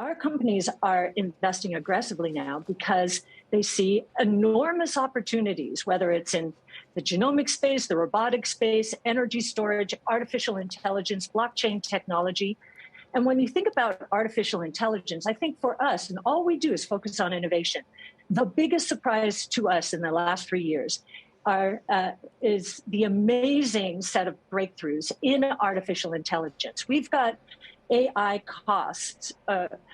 Our companies are investing aggressively now because they see enormous opportunities, whether it's in the genomic space, the robotic space, energy storage, artificial intelligence, blockchain technology. And when you think about artificial intelligence, I think for us, and all we do is focus on innovation. The biggest surprise to us in the last 3 years is the amazing set of breakthroughs in artificial intelligence. We've got AI costs.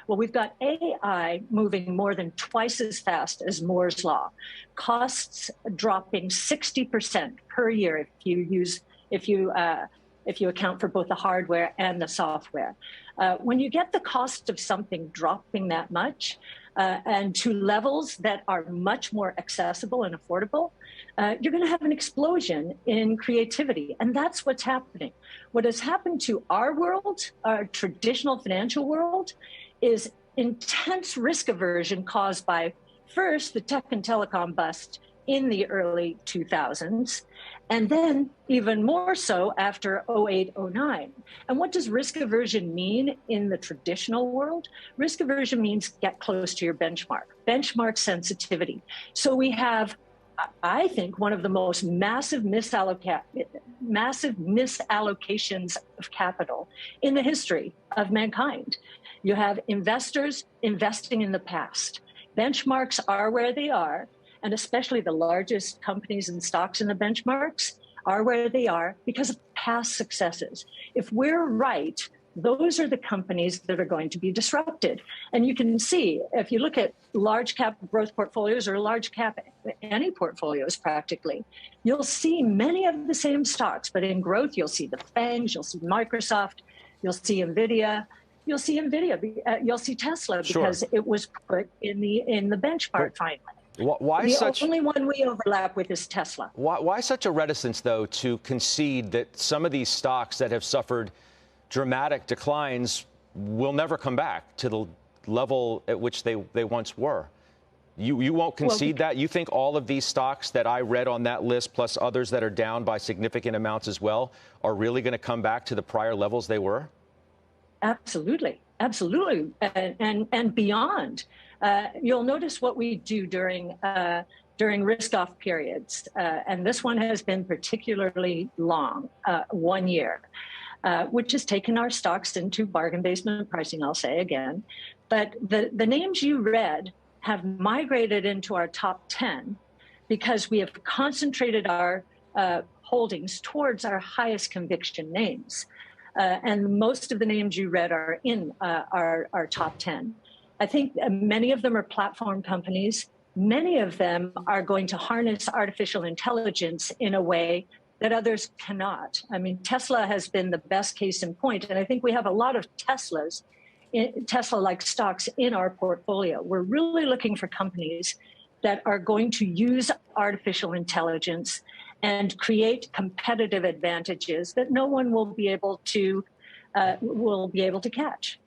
We've got AI moving more than twice as fast as Moore's law. Costs dropping 60% per year if you account for both the hardware and the software. When you get the cost of something dropping that much and to levels that are much more accessible and affordable, you're going to have an explosion in creativity. And that's what's happening. What has happened to our world, our traditional financial world, is intense risk aversion caused by, first, the tech and telecom bust in the early 2000s, and then even more so after 08, 09. And what does risk aversion mean in the traditional world? Risk aversion means get close to your benchmark sensitivity. So we have, I think, one of the most massive misallocations of capital in the history of mankind. You have investors investing in the past. Benchmarks are where they are, and especially the largest companies and stocks in the benchmarks are where they are because of past successes. If we're right, those are the companies that are going to be disrupted. And you can see, if you look at large cap growth portfolios or large cap any portfolios practically, you'll see many of the same stocks, but in growth, you'll see the FANGs, you'll see Microsoft, you'll see NVIDIA, you'll see Tesla, because it was put in the benchmark finally. The only one we overlap with is Tesla. Why such a reticence, though, to concede that some of these stocks that have suffered dramatic declines will never come back to the level at which they once were? You won't concede that? You think all of these stocks that I read on that list, plus others that are down by significant amounts as well, are really going to come back to the prior levels they were? Absolutely. Absolutely. And beyond. You'll notice what we do during risk-off periods. And this one has been particularly long, 1 year, which has taken our stocks into bargain basement pricing, I'll say again. But the names you read have migrated into our top 10 because we have concentrated our holdings towards our highest conviction names. And most of the names you read are in our top 10. I think many of them are platform companies. Many of them are going to harness artificial intelligence in a way that others cannot. I mean, Tesla has been the best case in point, and I think we have a lot of Tesla-like stocks in our portfolio. We're really looking for companies that are going to use artificial intelligence and create competitive advantages that no one will be able to catch.